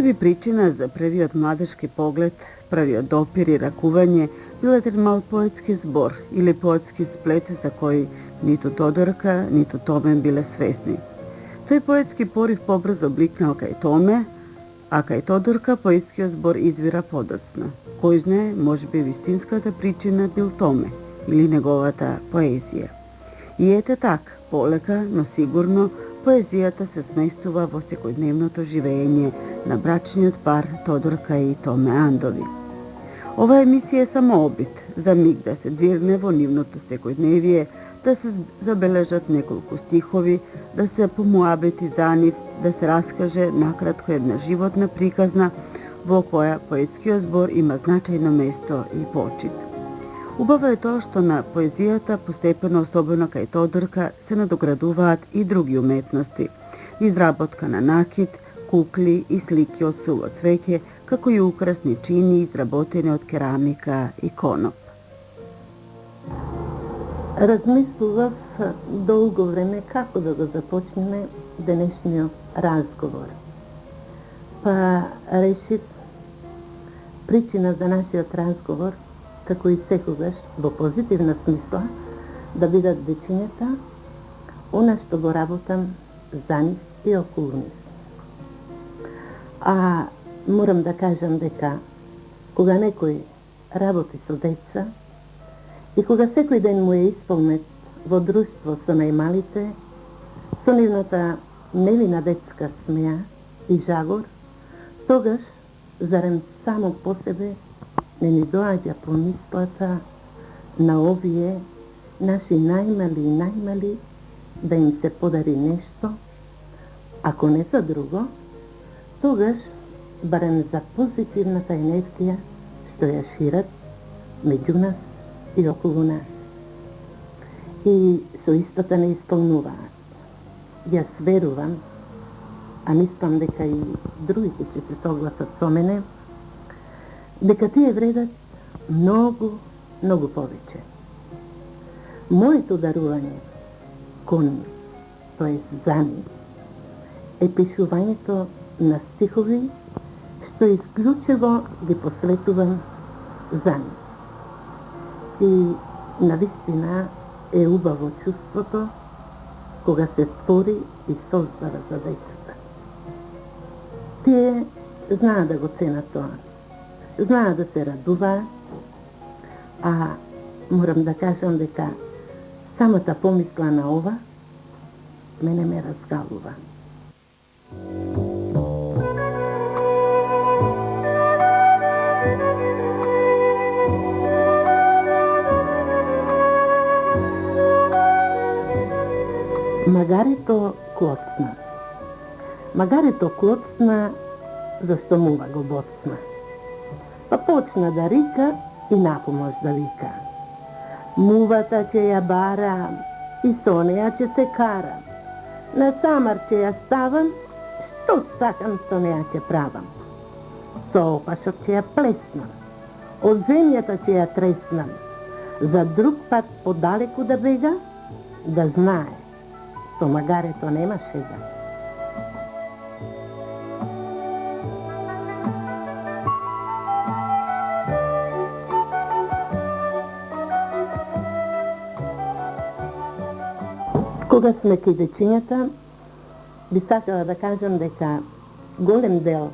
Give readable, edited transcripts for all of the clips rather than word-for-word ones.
Може би причина за првиот младешки поглед, првиот допир и ракување бил еден мал поетски збор или поетски сплет за кој ниту Тодорка, ниту Томе биле свесни. Тој поетски порив побрзо бликнал кај Томе, а кај Тодорка поетскиот збор извира подоцна. Кој знае, може би вистинската причина бил Томе или неговата поезија. И ете так, полека, но сигурно, поезијата се сместува во секојдневното живење на брачниот пар Тодорка и Томе Андови. Ова емисија е само обид, за миг да се дзирне во нивното секојдневие, да се забележат неколку стихови, да се помуабети за нив, да се раскаже накратко една животна приказна во која поетскиот збор има значајно место и почит. Убаво е тоа што на поезијата постепено, особено кај Тодорка, се надоградуваат и други уметности. Изработка на накид, кукли и слики од суво цвеќе, како и украсни чини изработени од керамика и коноп. Размислував долго време како да го започнеме денешниот разговор. Па решив причина за нашиот разговор, како и секогаш, во позитивна смисла, да бидат дечињата, она што го работам за нив и околу нив. А морам да кажам дека кога некој работи со деца и кога секој ден му е исполнет во друштво со најмалите, со нивната невина детска смеа и жагор, тогаш, зарем само по себе, не ни доаѓа помислата на овие наши најмали да им се подари нешто, ако не за друго, тогаш барем за позитивната енергија што ја шират меѓу нас и околу нас. И со истата не исполнуваат. Јас верувам, а мислам дека и другите ќе се согласат со мене, дека тие вредат многу повеќе. Моето дарување кон нив, тоест за нив, е пишувањето на стихови што исклучиво ги посветувам за нив. И навистина е убаво чувството кога се створи и создава за децата. Тие знаат да го ценат тоа. Знаат да се радуваат, а морам да кажам дека самата помисла на ова мене ме разгалува. Магарето клоцна. Магарето клоцна, зашто мува го боцна. Па почна да рика и напомош да вика. Мувата ќе ја бара и со неја ќе се кара. На самар ќе ја ставам, што сакам со неја ќе правам. Со опашот ќе ја плеснам, од земјата ќе ја треснам. За друг пат подалеку да бега, да знае, со магарето нема шега. Кога сме кај дечињата, би сакала да кажам дека голем дел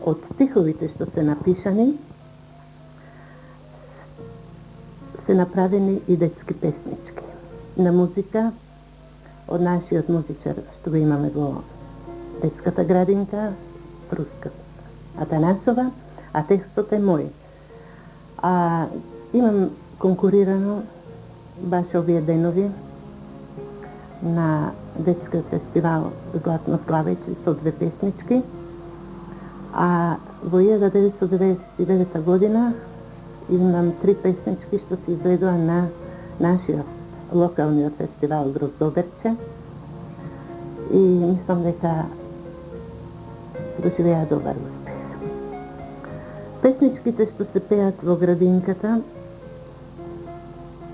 од стиховите што се напишани се направени и детски песнички на музика од нашиот музичар што го имаме во детската градинка, Руска Атанасова, а текстот е мој. Имам конкурирано баш овие денови на детскиот фестивал Златно славење со две песнички, а во 1999 година имам 3 песнички што се изведува на нашиот локалниот фестивал Гроздоберче и мислам дека доживеа добар успех. Песничките што се пеат во градинката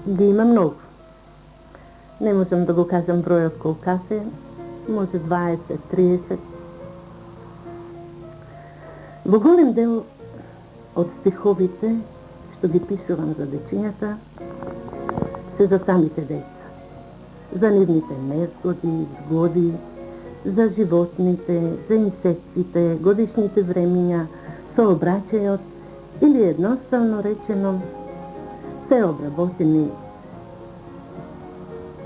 ги има многу. Не можам да го кажам бројот колка се, може 20, 30. Во голем дел од стиховите што ги пишувам за дечињата се за самите деца. За нивните незгоди, згоди, за животните, за инсектите, годишните времиња, сообраќајот или едноставно речено се обработени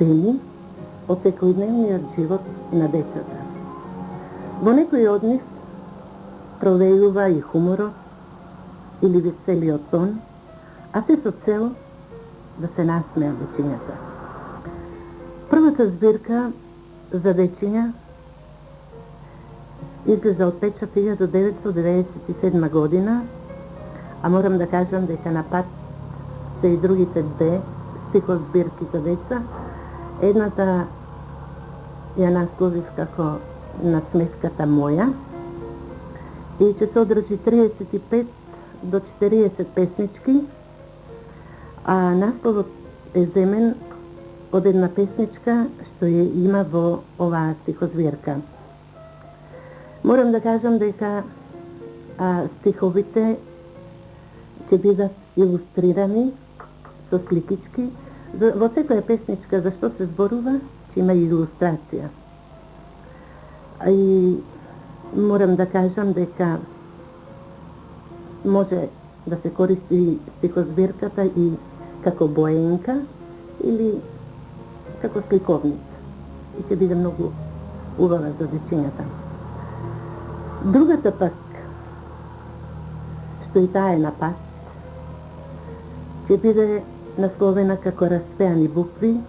теми од секојдневниот живот на децата. Во некои од нив провејува и хуморот или веселиот тон, а се со цел да се насмеат дечињата. Првата збирка за дечиња излезе од печат 1997 година, а морам да кажам дека на пат се и другите две стихозбирки за деца. Едната ја насловив како Насмеската моја и ќе се одржи 35 до 40 песнички, а насловот е земен од една песничка што ја има во оваа стихозбирка. Морам да кажам дека стиховите ќе бидат илустрирани со сликички. Во секоја песничка за што се зборува, ќе има илустрација. И морам да кажам дека може да се користи стихозбирката и како боенка или како сликовница. И ќе биде многу убава за дечињата. Другата пак, што и таа е на пат, ќе биде насловена како Распеани букви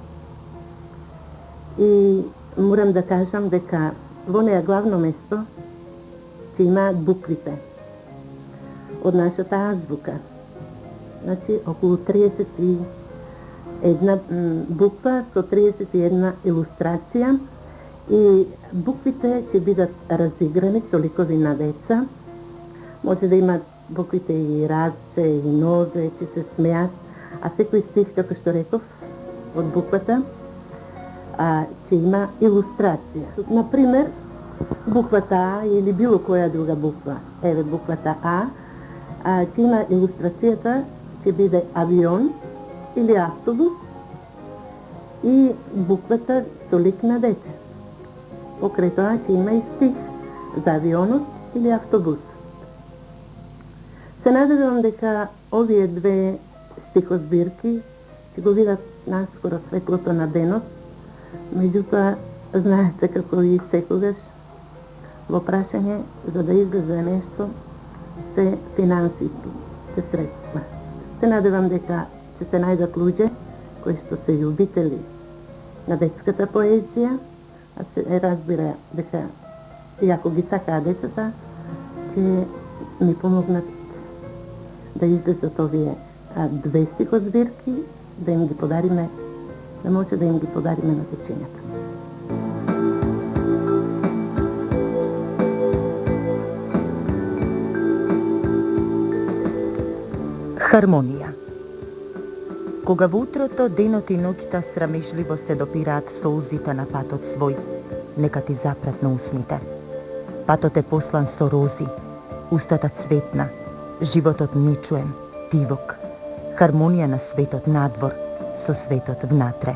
и морам да кажам дека во неја главно место ќе имаат буквите од нашата азбука. Значи, околу 31 буква со 31 илустрација и буквите ќе бидат разиграни со ликови на деца. Може да имат буквите и раце, и нозе, ќе се смеат, а секој стих, како што реков, од буквата, ќе има илустрација. Например, буквата А или било која друга буква, еве буквата А, ќе има илустрацијата, ќе биде авион или автобус и буквата со лик на дете. Покрај тоа ќе има и стих за авионот или автобус. Се надевам дека овие две стихозбирки ќе го видат наскоро светлото на денот, меѓутоа знаете како и секогаш во прашање за да излезе нешто се финансиски, се средства. Се надевам дека ќе се најдат луѓе кои што се љубители на детската поезија, а се разбира дека и ако ги сакаат децата, ќе ми помогнат да излезат овие две стихозбирки, да им ги подариме, да може да им ги подариме на дечињата. Хармонија. Кога во утрото, денот и ноќта срамежливо се допираат солзите на патот свој, нека ти запратна усните. Патот е послан со рози, устата цветна, животот нечуем, дивок, хармонија на светот надвор со светот внатре.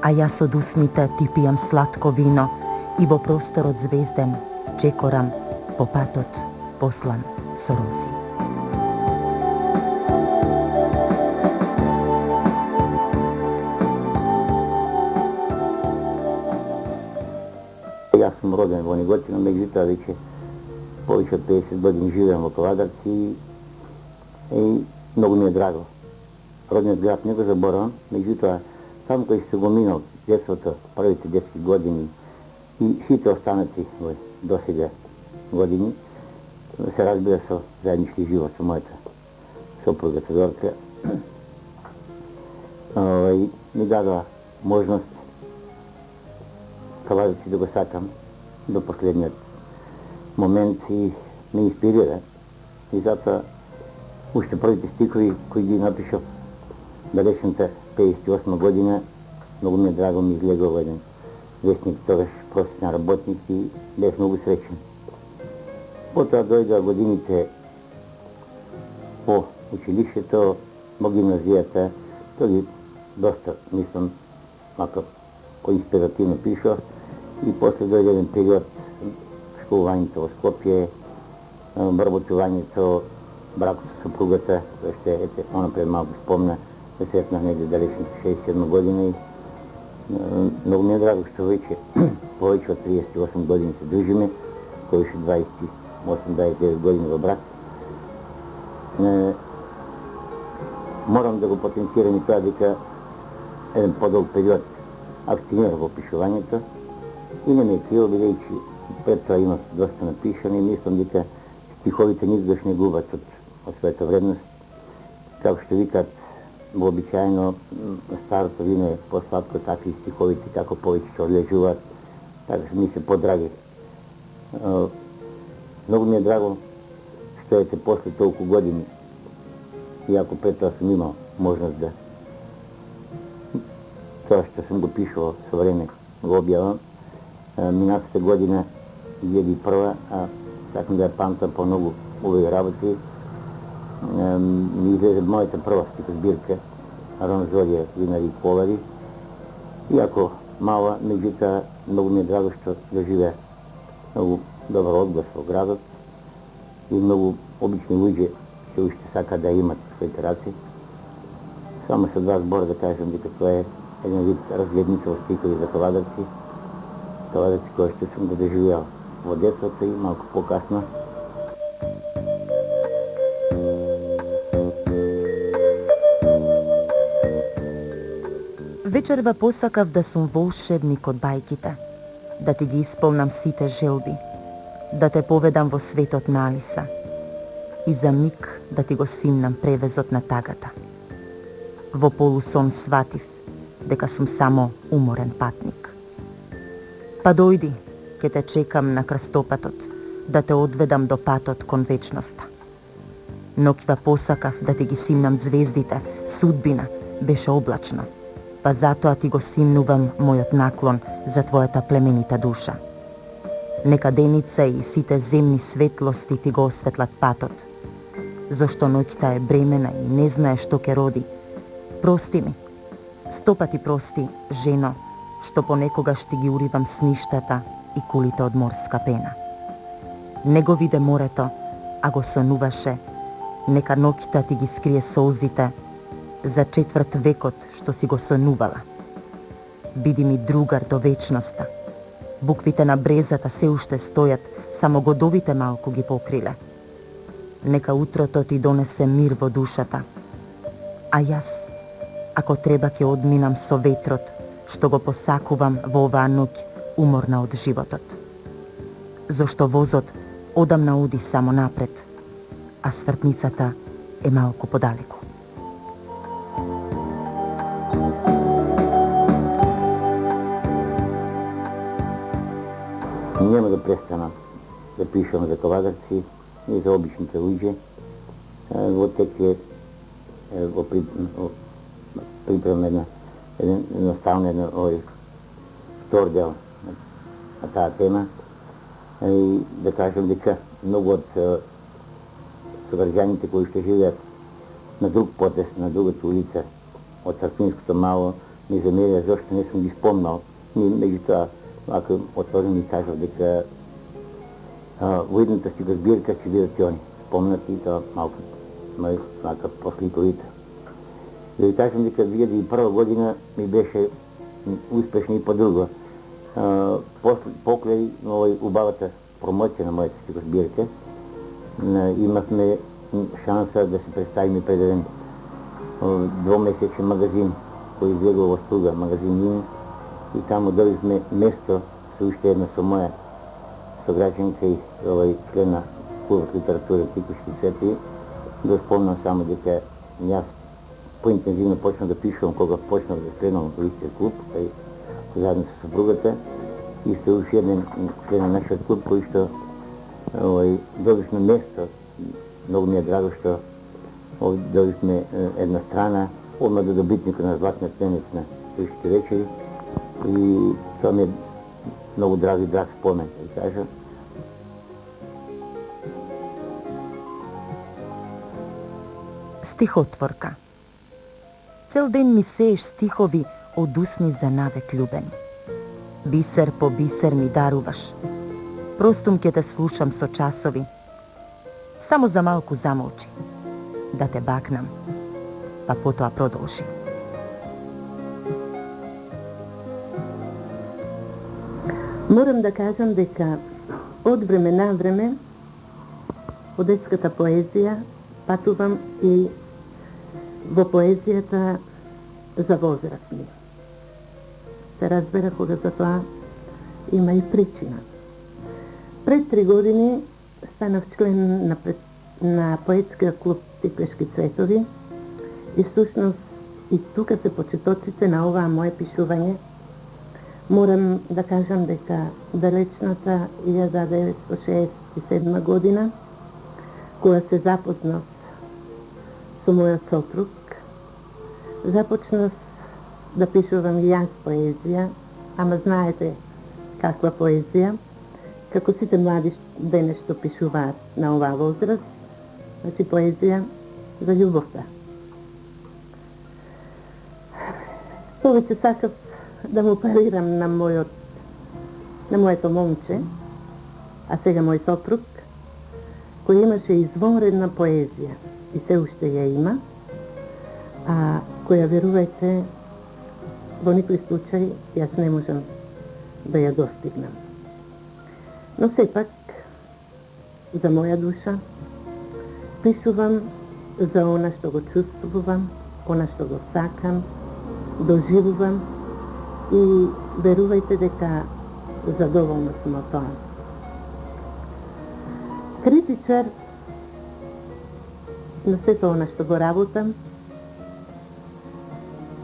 А јас од усните ти пијам сладко вино и во просторот звезден чекорам по патот послан со рози. Јас сум роден во Неготино, меѓутоа веќе повеќе од 50 години живеам во Ковадарци и многу ми е драго. Родниот град не го заборавам, меѓутоа таму кој се го минал детството, првите детски години и сите останати во досега години, се разбира со заеднички живот со мојата сопруга Теодорка, ми дадоа можност Ковадарци да го сакам до последниот момент и ме инспирира. И затоа уште првите стихови кои ги напишав далечната 58 година, многу ми е драго, ми излегол еден вестник, тогаш просветен работник и бев многу среќен. Потоа дојдоа годините по училиштето, по гимназијата, тој доста, мислам, мака инспиративно пишо, и после дојде еден период школувањето во Скопје, работувањето, бракот со супругата, која ще, ете, она пред малко спомна, да сретнах негде далечните 67 година и многу ми е драго што веќе повеќе од 38 години се дружиме, кој ше 28-29 години во брак. Морам да го потенцирам и тоа дека еден подолг период акцинира во пишувањето и не ме е криво, бидејќи пред тоа имав доста напишано и мислам дека стиховите никогаш не губат од својата вредност. Како што викат, вообичаено старото вино е посладко, така и стиховите како повеќе се одлежуваат, така ми се подраги. Многу ми е драго што ете после толку години, иако пред тоа сум имал можност да тоа што сум го пишувал со време го објавам. Минатата година, 2001, сакам да ја памтам по многу убави работи, ми излезе мојата прва стихозбирка Аронзорија, винари и колари. Иако мала, меѓутоа многу ми е драго што доживеа многу добар одглас во градот и многу обични луѓе се уште сака да имат своите раци. Само со два збора да кажам дека тоа е еден вид разгледница во стихови за кавадарци кои што сум го доживеал во детството и малку покасно. Вечерва посакав да сум волшебник од бајките, да ти ги исполнам сите желби, да те поведам во светот на Алиса и за миг да ти го симнам превезот на тагата. Во полусон сватив дека сум само уморен патник. Па дојди, ке те чекам на крстопатот, да те одведам до патот кон вечноста. Ноќва посакав да ти ги симнам звездите, судбина беше облачна, па затоа ти го симнувам мојот наклон за твојата племенита душа. Нека деница и сите земни светлости ти го осветлат патот, зашто ноќта е бремена и не знае што ќе роди. Прости ми, 100 пати прости, жено, што понекогаш ти ги уривам сништата и кулите од морска пена. Не го виде морето, а го сонуваше, нека ноќта ти ги скрие солзите за 4 векот што си го сонувала. Биди ми другар до вечноста. Буквите на брезата се уште стојат, само годовите малку ги покриле. Нека утрото ти донесе мир во душата, а јас, ако треба, ќе одминам со ветрот, што го посакувам во оваа ноќ уморна од животот. Зошто возот одамна оди само напред, а свртницата е малку подалеку. Нема да престанам да пишам за кавадарци и за обичните луѓе. Во тек е приправам едноставно втор дел на таа тема и да кажам дека многу од сограѓаните кои што живеат на друг потес, на другата улица од Црквинското мало, ми замерија зашто не сум ги спомнал. Меѓутоа, ако отворено ми кажав дека во едната си збирка ќе бидат и они спомнати, и тоа малку посликовите. Да ви кажам дека 2001 година ми беше успешна и по-друго. Покрај овој убавата промоција на мојата стихозбирка, имавме шанса да се представиме пред еден двомесечен магазин кој излегува во Струга, магазин Нин, и таму добивме место со уште една со моја сограѓанка и овој член на клубот литература Тикушки Свети. Да спомнам само дека јас поинтензивно почнав да пишувам кога почнав да членувам во истиот клуб, заедно со супругата, и се уште еден член на нашиот клуб кој што добивме место. Многу ми е драго што добивме една страна одма до добитникот на златниот тенец на Тишки вечери, и тоа ми е многу драг спомен, да кажа. Стихотворка. Цел ден ми сееш стихови од усни за навек љубени. Бисер по бисер ми даруваш. Простум ќе те слушам со часови. Само за малку замолчи. Да те бакнам, па потоа продолжи. Морам да кажам дека од време на време од детската поезија патувам и во поезијата за возрастни. Се разбера кога за тоа има и причина. Пред 3 години станав член на поетскиот клуб Тиклешки цветови и всушност и тука се почетоците на оваа мое пишување. Морам да кажам дека далечната 1967 година, кога се запознав со мојот сопруг, започнав да пишувам и јас поезија, ама знаете каква поезија, како сите млади денес што пишуваат на оваа возраст, значи поезија за љубовта. Повеќе сакав да му парирам на моето момче, а сега мој сопруг, кој имаше извонредна поезија и се уште ја има, а која, верувајте, во никој случај јас не можам да ја достигнам. Но сепак, за моја душа, пишувам за она што го чувствувам, она што го сакам, доживувам и верувајте дека задоволна сум од тоа. Критичар на сето она што го работам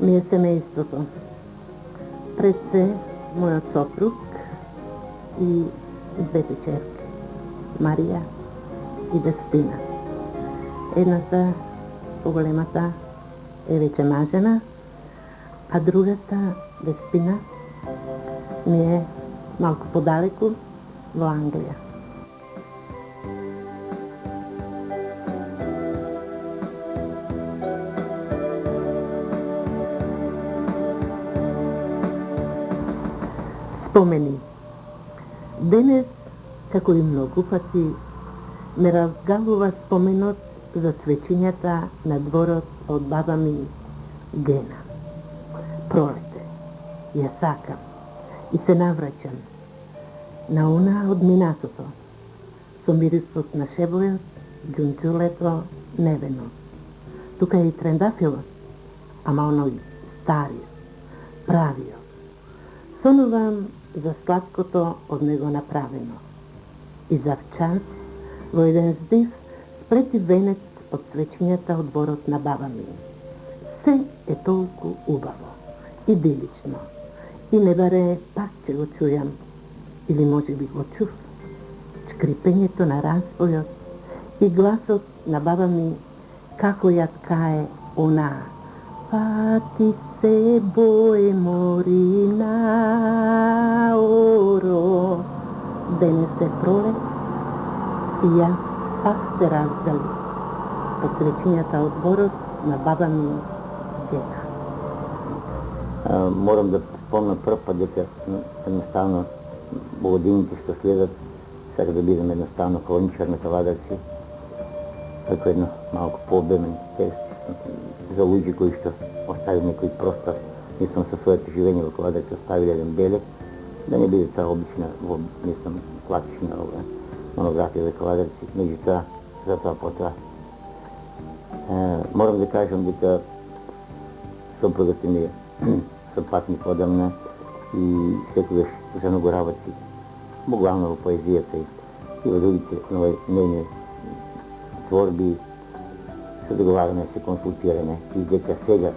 ми е семејството. Пред се мојот сопруг и двете черки, Марија и Деспина. Едната, поголемата, е веќе мажена, а другата, Деспина, ми е малку подалеку во Англија. Спомени. Денес, како и многу пати, ме разгалува споменот за свечињата на дворот од баба ми Гена. Пролете, ја сакам и се навраќам на она од минатото, со мирисот на шебојот, ѓунџулето, невено. Тука е и трендафилот, ама оној стариот, правиот. Сонувам за сладкото од него направено. И завчас, во еден здив, сплети венец од свечињата од дворот на баба ми. Се е толку убаво, идилично. И не баре пак ќе го чујам, или може би го чув, шкрипењето на разбојот и гласот на баба ми, како ја ткае она. Пати се бое морина оро. Денес е пролет и јас пак се раздали од свечињата од дворот на баба ми Гена. Морам да спомнам прв пат дека едноставно во годините што следат сега да бидам едноставно хроничар на Кавадарци, како едно малку пообемен текст за луѓе кои што остави некој простор, мислам со своето живење во Кавадарци оставили еден белег, да не биде таа обична, мислам, класична монографија за Кавадарци, меѓутоа, затоа потоа. Морам да кажам дека сопругот ми е сопатник одамна и секогаш за многу работи, главно во поезијата и во другите нейни творби, се договараме, се консултираме и дека сега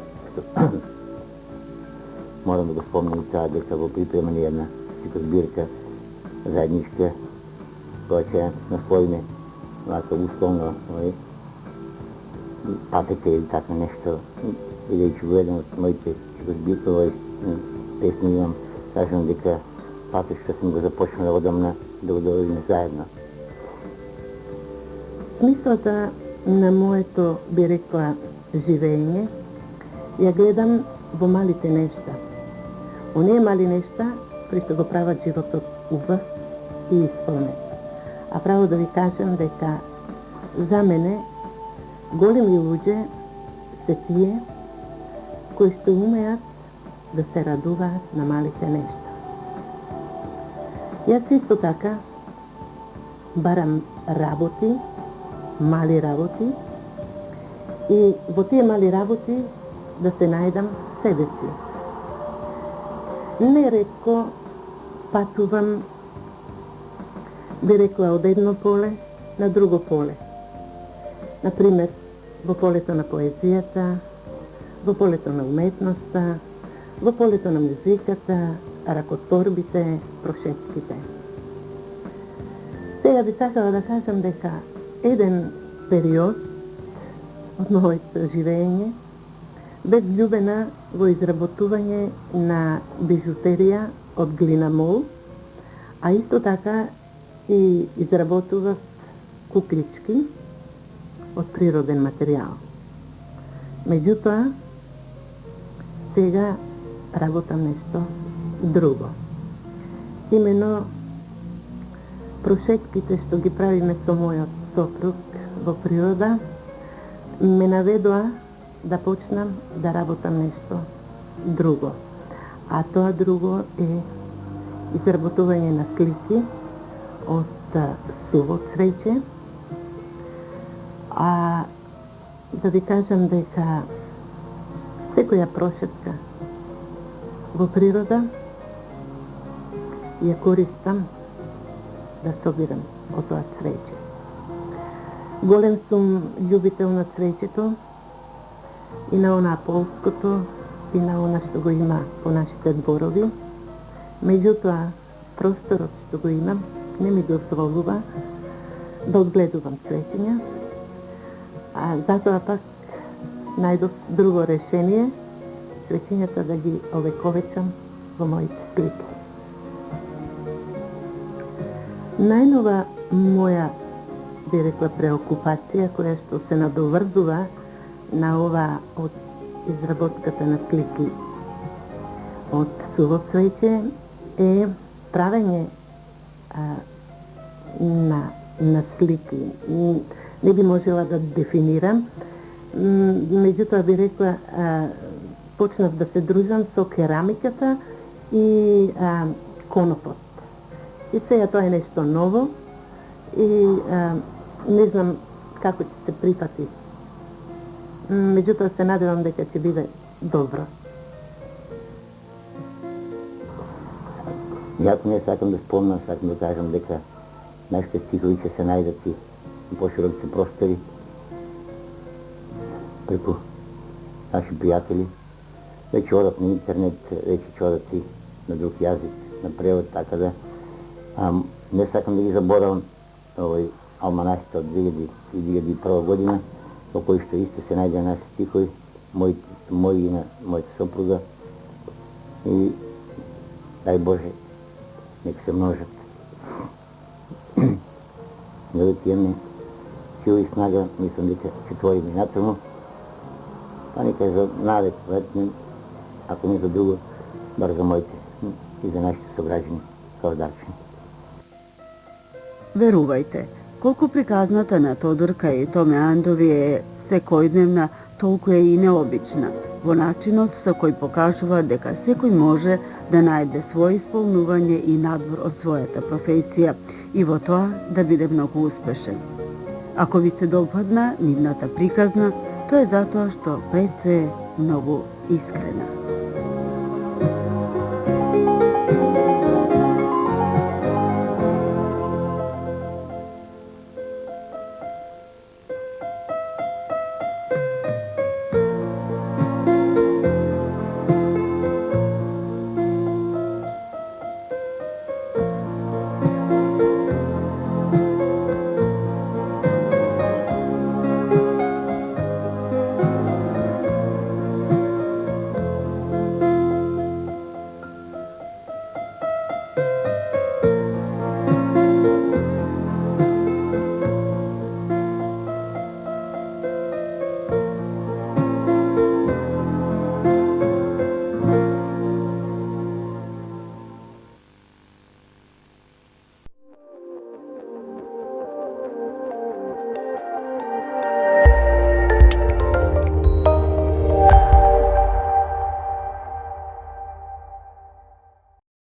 морам да го спомнам и тоа дека во припремане една стихозбирка заедничка која ќе насловиме вака условно патека или така нешто, бидејќи во еден од моите стихозбиркови песни имам, кажам дека патек што сум го започнала одамна да го доведеме заедно. Смислата на моето, би рекла, живење, ја гледам во малите нешта. Оние мали нешта, кои што го прават животот убав и исполнет. А право да ви кажам дека за мене големи луѓе се тие кои што умеат да се радуваат на малите нешта. Јас исто така барам работи, мали работи, и во тие мали работи да се најдам себе си. Неретко патувам, би рекла, од едно поле на друго поле. Например, во полето на поезијата, во полето на уметноста, во полето на музиката, ракотворбите, прошетките. Сега би сакала да кажам дека еден период од моето живење бе влюбена во изработување на бижутерија од глина мол, а исто така и изработував куклички од природен материјал. Меѓутоа, сега работам нешто друго. Имено прошетките што ги правиме со мојот сопруг во природа ме наведоа да почнам да работам нешто друго. А тоа друго е изработување на слики од суво цвеќе. А да ви кажам дека секоја прошетка во природа ја користам да собирам од тоа цвеќе. Голем сум љубител на цвеќето и на она полското и на она што го има по нашите дворови. Меѓутоа, просторот што го имам не ми дозволува да одгледувам цвеќиња, а затоа пак најдов друго решение, цвеќињата да ги овековечам во моите слики. Најнова моја, би рекла, преокупација, која што се надоврзува на ова од изработката на слики од суво цвеќе, е правење на слики. Не би можела да дефинирам, меѓутоа би рекла, почнав да се дружам со керамиката и конопот. И сега тоа е нешто ново и не знам како ќе се прифати. Меѓутоа се надевам дека ќе биде добро. Јако не сакам да спомнам, сакам да кажам дека нашите стихови ќе се најдат и пошироките простори преку наши пријатели. Веќе одат на интернет, веќе ќе одат и на друг јазик, на превод, така да не сакам да ги заборавам овој алманахите од 2001 година, во кои што исто се најде наши стихови, мои и на мојата сопруга, и дај Боже, нека се множат. Да имаме сила и снага, мислам дека ќе твориме натаму, па нека е за навек, ако не за друго, бар за моите и за нашите сограđани као дарчани. Верувајте, колку приказната на Тодорка и Томе Андови е секојдневна, толку е и необична, во начинот со кој покажува дека секој може да најде своје исполнување и надвор од својата професија и во тоа да биде многу успешен. Ако ви се допадна нивната приказна, тоа е затоа што пред се е многу искрена.